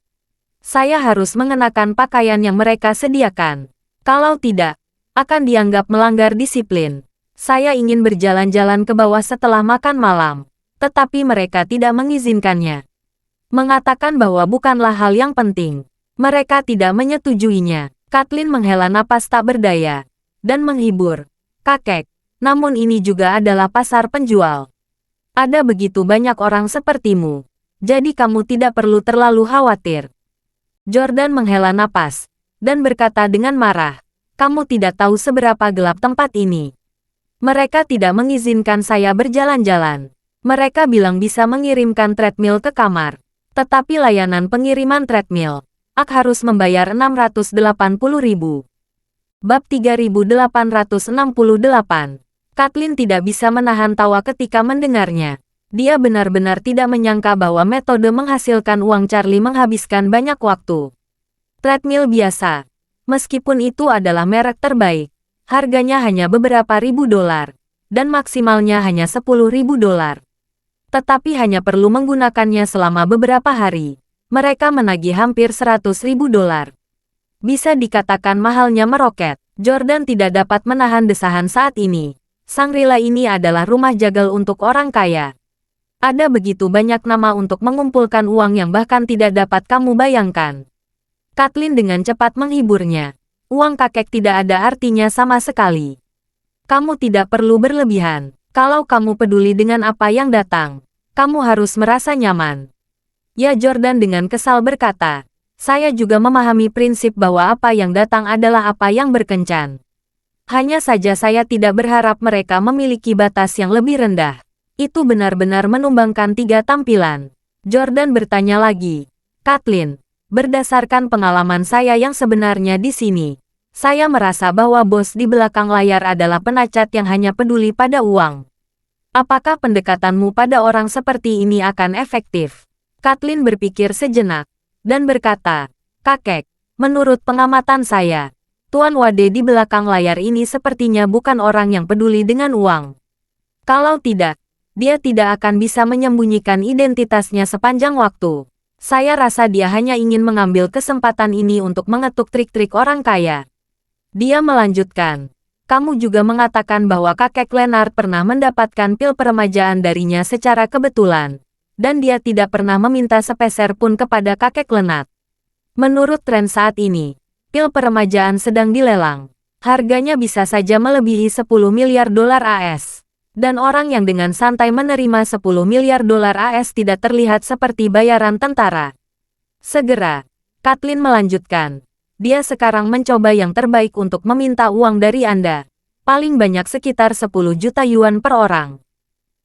Saya harus mengenakan pakaian yang mereka sediakan. Kalau tidak, akan dianggap melanggar disiplin. Saya ingin berjalan-jalan ke bawah setelah makan malam, tetapi mereka tidak mengizinkannya. Mengatakan bahwa bukanlah hal yang penting. Mereka tidak menyetujuinya." Kathleen menghela napas tak berdaya dan menghibur. "Kakek, namun ini juga adalah pasar penjual. Ada begitu banyak orang sepertimu, jadi kamu tidak perlu terlalu khawatir." Jordan menghela napas dan berkata dengan marah, "Kamu tidak tahu seberapa gelap tempat ini. Mereka tidak mengizinkan saya berjalan-jalan. Mereka bilang bisa mengirimkan treadmill ke kamar, tetapi layanan pengiriman treadmill, aku harus membayar 680.000. Bab 3868. Kathleen tidak bisa menahan tawa ketika mendengarnya. Dia benar-benar tidak menyangka bahwa metode menghasilkan uang Charlie menghabiskan banyak waktu. Treadmill biasa. Meskipun itu adalah merek terbaik, harganya hanya beberapa ribu dolar, dan maksimalnya hanya $10.000. Tetapi hanya perlu menggunakannya selama beberapa hari. Mereka menagih hampir $100.000. Bisa dikatakan mahalnya meroket. Jordan tidak dapat menahan desahan saat ini. Shangri-La ini adalah rumah jagal untuk orang kaya. Ada begitu banyak nama untuk mengumpulkan uang yang bahkan tidak dapat kamu bayangkan. Kathleen dengan cepat menghiburnya. "Uang kakek tidak ada artinya sama sekali. Kamu tidak perlu berlebihan. Kalau kamu peduli dengan apa yang datang, kamu harus merasa nyaman." "Ya," Jordan dengan kesal berkata, "saya juga memahami prinsip bahwa apa yang datang adalah apa yang berkencan. Hanya saja saya tidak berharap mereka memiliki batas yang lebih rendah." Itu benar-benar menumbangkan 3 tampilan. Jordan bertanya lagi, "Kathleen, berdasarkan pengalaman saya yang sebenarnya di sini, saya merasa bahwa bos di belakang layar adalah penacat yang hanya peduli pada uang. Apakah pendekatanmu pada orang seperti ini akan efektif?" Kathleen berpikir sejenak, dan berkata, "Kakek, menurut pengamatan saya, Tuan Wade di belakang layar ini sepertinya bukan orang yang peduli dengan uang. Kalau tidak, dia tidak akan bisa menyembunyikan identitasnya sepanjang waktu. Saya rasa dia hanya ingin mengambil kesempatan ini untuk mengetuk trik-trik orang kaya." Dia melanjutkan, "Kamu juga mengatakan bahwa kakek Leonard pernah mendapatkan pil peremajaan darinya secara kebetulan. Dan dia tidak pernah meminta sepeser pun kepada kakek Leonard. Menurut tren saat ini, pil peremajaan sedang dilelang. Harganya bisa saja melebihi 10 miliar dolar AS. Dan orang yang dengan santai menerima 10 miliar dolar AS tidak terlihat seperti bayaran tentara." Segera, Kathleen melanjutkan, "Dia sekarang mencoba yang terbaik untuk meminta uang dari Anda. Paling banyak sekitar 10 juta yuan per orang.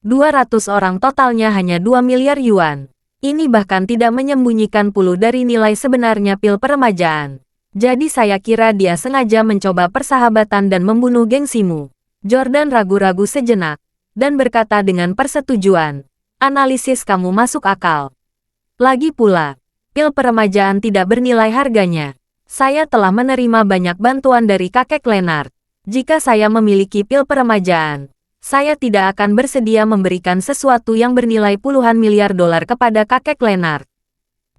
200 orang totalnya hanya 2 miliar yuan. Ini bahkan tidak menyembunyikan puluh dari nilai sebenarnya pil peremajaan. Jadi saya kira dia sengaja mencoba persahabatan dan membunuh gengsimu." Jordan ragu-ragu sejenak, dan berkata dengan persetujuan, "Analisis kamu masuk akal. Lagi pula, pil peremajaan tidak bernilai harganya. Saya telah menerima banyak bantuan dari kakek Leonard. Jika saya memiliki pil peremajaan, saya tidak akan bersedia memberikan sesuatu yang bernilai puluhan miliar dolar kepada kakek Leonard."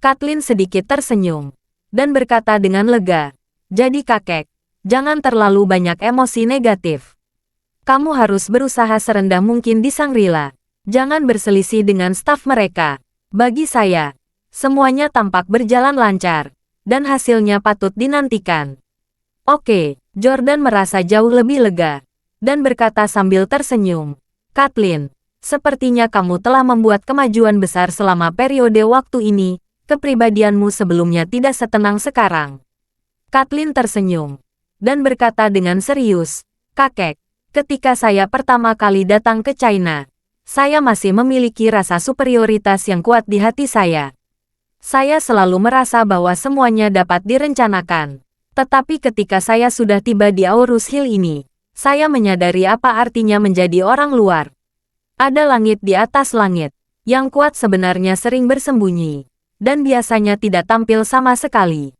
Kathleen sedikit tersenyum, dan berkata dengan lega, "Jadi kakek, jangan terlalu banyak emosi negatif. Kamu harus berusaha serendah mungkin di Shangri-La. Jangan berselisih dengan staf mereka. Bagi saya, semuanya tampak berjalan lancar, dan hasilnya patut dinantikan." "Oke," Jordan merasa jauh lebih lega, dan berkata sambil tersenyum, "Kathleen, sepertinya kamu telah membuat kemajuan besar selama periode waktu ini, kepribadianmu sebelumnya tidak setenang sekarang." Kathleen tersenyum, dan berkata dengan serius, "Kakek, ketika saya pertama kali datang ke China, saya masih memiliki rasa superioritas yang kuat di hati saya. Saya selalu merasa bahwa semuanya dapat direncanakan. Tetapi ketika saya sudah tiba di Aurus Hill ini, saya menyadari apa artinya menjadi orang luar. Ada langit di atas langit, yang kuat sebenarnya sering bersembunyi, dan biasanya tidak tampil sama sekali.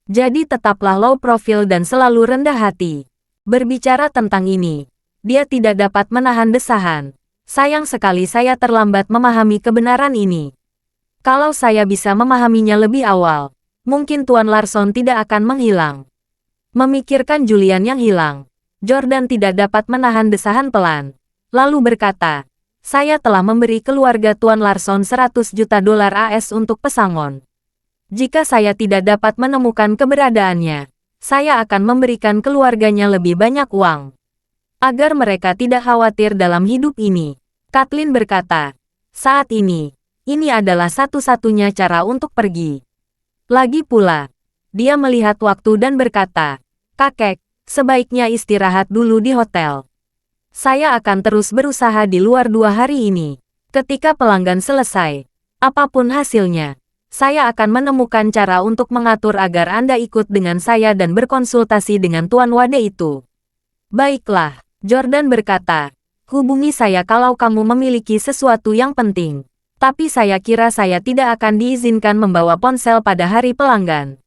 Jadi tetaplah low profile dan selalu rendah hati." Berbicara tentang ini, dia tidak dapat menahan desahan. Sayang sekali saya terlambat memahami kebenaran ini. Kalau saya bisa memahaminya lebih awal, mungkin Tuan Larson tidak akan menghilang. Memikirkan Julian yang hilang, Jordan tidak dapat menahan desahan pelan, lalu berkata, "Saya telah memberi keluarga Tuan Larson 100 juta dolar AS untuk pesangon. Jika saya tidak dapat menemukan keberadaannya, saya akan memberikan keluarganya lebih banyak uang. Agar mereka tidak khawatir dalam hidup ini." Kathleen berkata, "Saat ini adalah satu-satunya cara untuk pergi." Lagi pula, dia melihat waktu dan berkata, "Kakek, sebaiknya istirahat dulu di hotel. Saya akan terus berusaha di luar 2 hari ini. Ketika pelanggan selesai, apapun hasilnya, saya akan menemukan cara untuk mengatur agar Anda ikut dengan saya dan berkonsultasi dengan Tuan Wade itu." "Baiklah," Jordan berkata, "hubungi saya kalau kamu memiliki sesuatu yang penting. Tapi saya kira saya tidak akan diizinkan membawa ponsel pada hari pelanggan.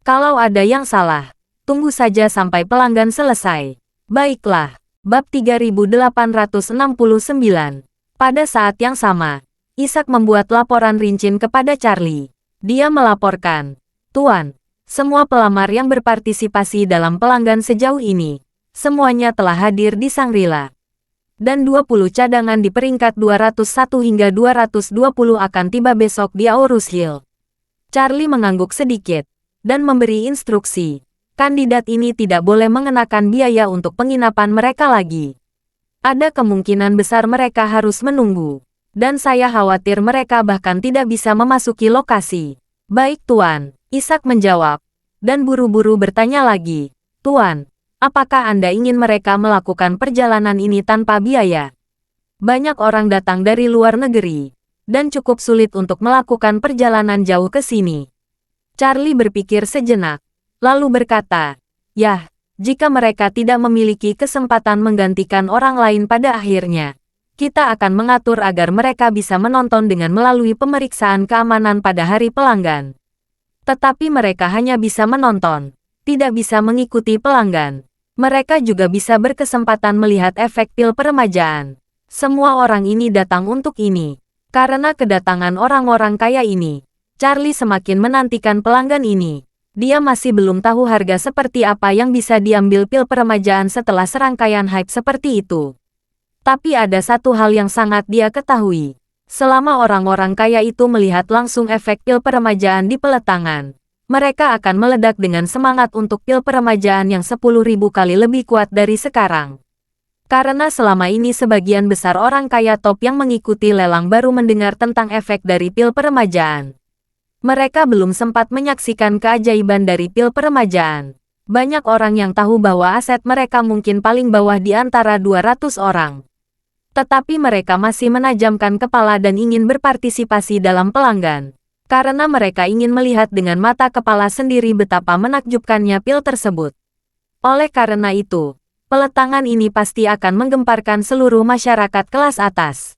Kalau ada yang salah, tunggu saja sampai pelanggan selesai." Baiklah. Bab 3869. Pada saat yang sama, Isaac membuat laporan rincian kepada Charlie. Dia melaporkan, "Tuan, semua pelamar yang berpartisipasi dalam pelanggan sejauh ini, semuanya telah hadir di Shangri-La. Dan 20 cadangan di peringkat 201 hingga 220 akan tiba besok di Aurus Hill." Charlie mengangguk sedikit, dan memberi instruksi. Kandidat ini tidak boleh mengenakan biaya untuk penginapan mereka lagi. Ada kemungkinan besar mereka harus menunggu. Dan saya khawatir mereka bahkan tidak bisa memasuki lokasi. "Baik Tuan," Isaac menjawab. Dan buru-buru bertanya lagi, "Tuan, apakah Anda ingin mereka melakukan perjalanan ini tanpa biaya? Banyak orang datang dari luar negeri, dan cukup sulit untuk melakukan perjalanan jauh ke sini." Charlie berpikir sejenak, lalu berkata, "Yah, jika mereka tidak memiliki kesempatan menggantikan orang lain pada akhirnya, Kita akan mengatur agar mereka bisa menonton dengan melalui pemeriksaan keamanan pada hari pelanggan. Tetapi mereka hanya bisa menonton, tidak bisa mengikuti pelanggan. Mereka juga bisa berkesempatan melihat efek pil peremajaan. Semua orang ini datang untuk ini. Karena kedatangan orang-orang kaya ini, Charlie semakin menantikan pelanggan ini. Dia masih belum tahu harga seperti apa yang bisa diambil pil peremajaan setelah serangkaian hype seperti itu. Tapi ada satu hal yang sangat dia ketahui. Selama orang-orang kaya itu melihat langsung efek pil peremajaan di peletangan, mereka akan meledak dengan semangat untuk pil peremajaan yang 10.000 kali lebih kuat dari sekarang. Karena selama ini sebagian besar orang kaya top yang mengikuti lelang baru mendengar tentang efek dari pil peremajaan. Mereka belum sempat menyaksikan keajaiban dari pil peremajaan. Banyak orang yang tahu bahwa aset mereka mungkin paling bawah di antara 200 orang. Tetapi mereka masih menajamkan kepala dan ingin berpartisipasi dalam pelanggan. Karena mereka ingin melihat dengan mata kepala sendiri betapa menakjubkannya pil tersebut. Oleh karena itu, peletangan ini pasti akan menggemparkan seluruh masyarakat kelas atas.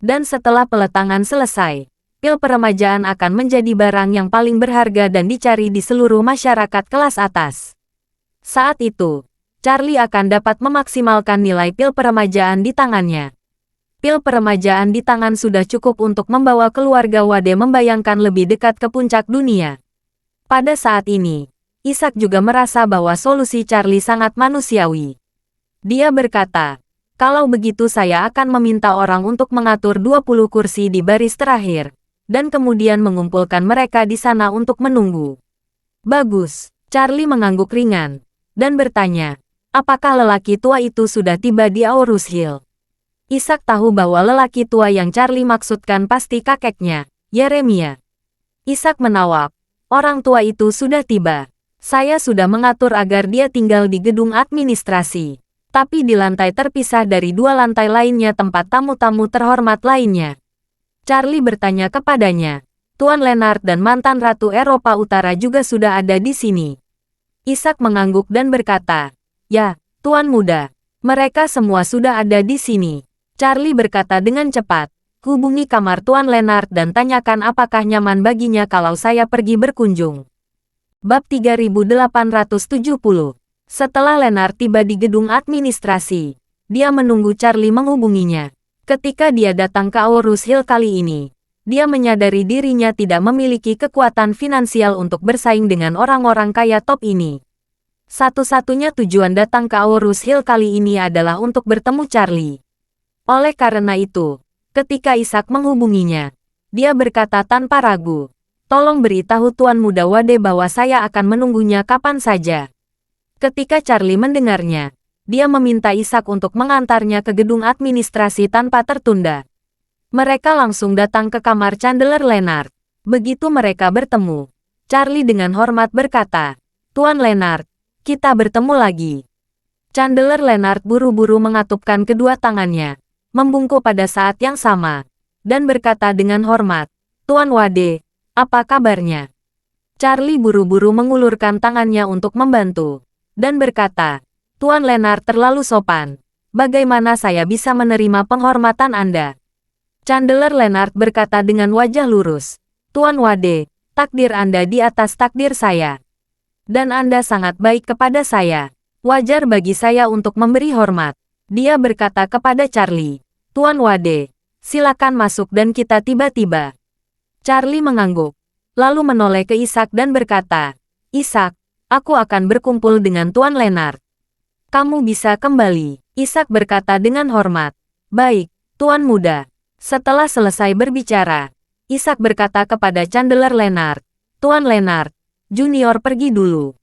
Dan setelah peletangan selesai, pil peremajaan akan menjadi barang yang paling berharga dan dicari di seluruh masyarakat kelas atas. Saat itu, Charlie akan dapat memaksimalkan nilai pil peremajaan di tangannya. Pil peremajaan di tangan sudah cukup untuk membawa keluarga Wade membayangkan lebih dekat ke puncak dunia. Pada saat ini, Isaac juga merasa bahwa solusi Charlie sangat manusiawi. Dia berkata, kalau begitu saya akan meminta orang untuk mengatur 20 kursi di baris terakhir, dan kemudian mengumpulkan mereka di sana untuk menunggu. Bagus, Charlie mengangguk ringan, dan bertanya, apakah lelaki tua itu sudah tiba di Aurus Hill? Isaac tahu bahwa lelaki tua yang Charlie maksudkan pasti kakeknya, Yeremia. Isaac menawab, orang tua itu sudah tiba. Saya sudah mengatur agar dia tinggal di gedung administrasi, tapi di lantai terpisah dari 2 lantai lainnya tempat tamu-tamu terhormat lainnya. Charlie bertanya kepadanya, Tuan Leonard dan mantan Ratu Eropa Utara juga sudah ada di sini. Isaac mengangguk dan berkata, ya, Tuan Muda, mereka semua sudah ada di sini. Charlie berkata dengan cepat, hubungi kamar Tuan Leonard dan tanyakan apakah nyaman baginya kalau saya pergi berkunjung. Bab 3870. Setelah Leonard tiba di gedung administrasi, dia menunggu Charlie menghubunginya. Ketika dia datang ke Aurus Hill kali ini, dia menyadari dirinya tidak memiliki kekuatan finansial untuk bersaing dengan orang-orang kaya top ini. Satu-satunya tujuan datang ke Aurus Hill kali ini adalah untuk bertemu Charlie. Oleh karena itu, ketika Isaac menghubunginya, dia berkata tanpa ragu, tolong beritahu Tuan Muda Wade bahwa saya akan menunggunya kapan saja. Ketika Charlie mendengarnya, dia meminta Isaac untuk mengantarnya ke gedung administrasi tanpa tertunda. Mereka langsung datang ke kamar Chandler Leonard. Begitu mereka bertemu, Charlie dengan hormat berkata, Tuan Leonard, kita bertemu lagi. Chandler Leonard buru-buru mengatupkan kedua tangannya, membungkuk pada saat yang sama, dan berkata dengan hormat, Tuan Wade, apa kabarnya? Charlie buru-buru mengulurkan tangannya untuk membantu, dan berkata, Tuan Leonard terlalu sopan. Bagaimana saya bisa menerima penghormatan Anda? Chandler Leonard berkata dengan wajah lurus. Tuan Wade, takdir Anda di atas takdir saya. Dan Anda sangat baik kepada saya. Wajar bagi saya untuk memberi hormat. Dia berkata kepada Charlie. Tuan Wade, silakan masuk dan kita tiba-tiba. Charlie mengangguk. Lalu menoleh ke Isaac dan berkata, Isaac, aku akan berkumpul dengan Tuan Leonard. Kamu bisa kembali, Isaac berkata dengan hormat. Baik, Tuan Muda. Setelah selesai berbicara, Isaac berkata kepada Chandler Leonard, Tuan Leonard, Junior pergi dulu.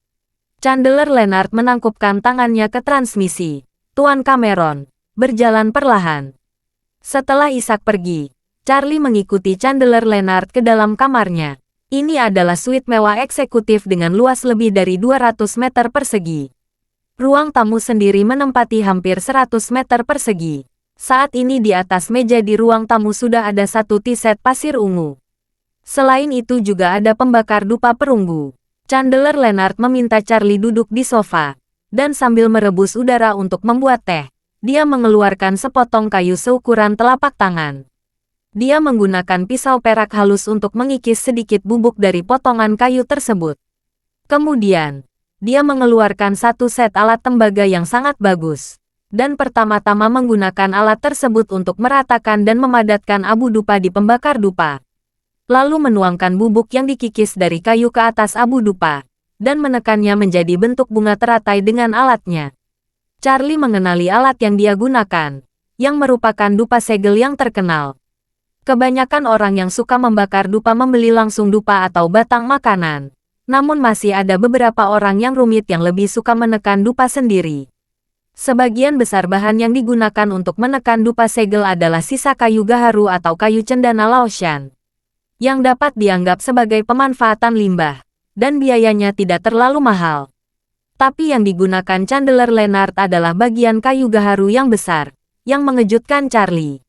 Chandler Leonard menangkupkan tangannya ke transmisi. Tuan Cameron, berjalan perlahan. Setelah Isaac pergi, Charlie mengikuti Chandler Leonard ke dalam kamarnya. Ini adalah suite mewah eksekutif dengan luas lebih dari 200 meter persegi. Ruang tamu sendiri menempati hampir 100 meter persegi. Saat ini di atas meja di ruang tamu sudah ada satu T-set pasir ungu. Selain itu juga ada pembakar dupa perunggu. Chandler Leonard meminta Charlie duduk di sofa, dan sambil merebus udara untuk membuat teh, Dia mengeluarkan sepotong kayu seukuran telapak tangan. Dia menggunakan pisau perak halus untuk mengikis sedikit bubuk dari potongan kayu tersebut. Kemudian, dia mengeluarkan satu set alat tembaga yang sangat bagus. Dan pertama-tama menggunakan alat tersebut untuk meratakan dan memadatkan abu dupa di pembakar dupa. Lalu menuangkan bubuk yang dikikis dari kayu ke atas abu dupa, dan menekannya menjadi bentuk bunga teratai dengan alatnya. Charlie mengenali alat yang dia gunakan, yang merupakan dupa segel yang terkenal. Kebanyakan orang yang suka membakar dupa membeli langsung dupa atau batang makanan. Namun masih ada beberapa orang yang rumit yang lebih suka menekan dupa sendiri. Sebagian besar bahan yang digunakan untuk menekan dupa segel adalah sisa kayu gaharu atau kayu cendana Laoshan, yang dapat dianggap sebagai pemanfaatan limbah, dan biayanya tidak terlalu mahal. Tapi yang digunakan Chandler Leonard adalah bagian kayu gaharu yang besar, yang mengejutkan Charlie.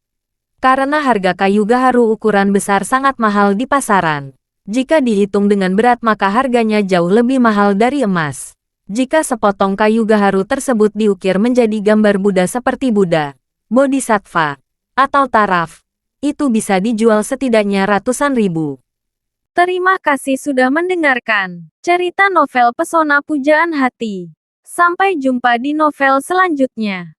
Karena harga kayu gaharu ukuran besar sangat mahal di pasaran. Jika dihitung dengan berat maka harganya jauh lebih mahal dari emas. Jika sepotong kayu gaharu tersebut diukir menjadi gambar Buddha seperti Buddha, Bodhisattva, atau Taraf, itu bisa dijual setidaknya ratusan ribu. Terima kasih sudah mendengarkan cerita novel Pesona Pujaan Hati. Sampai jumpa di novel selanjutnya.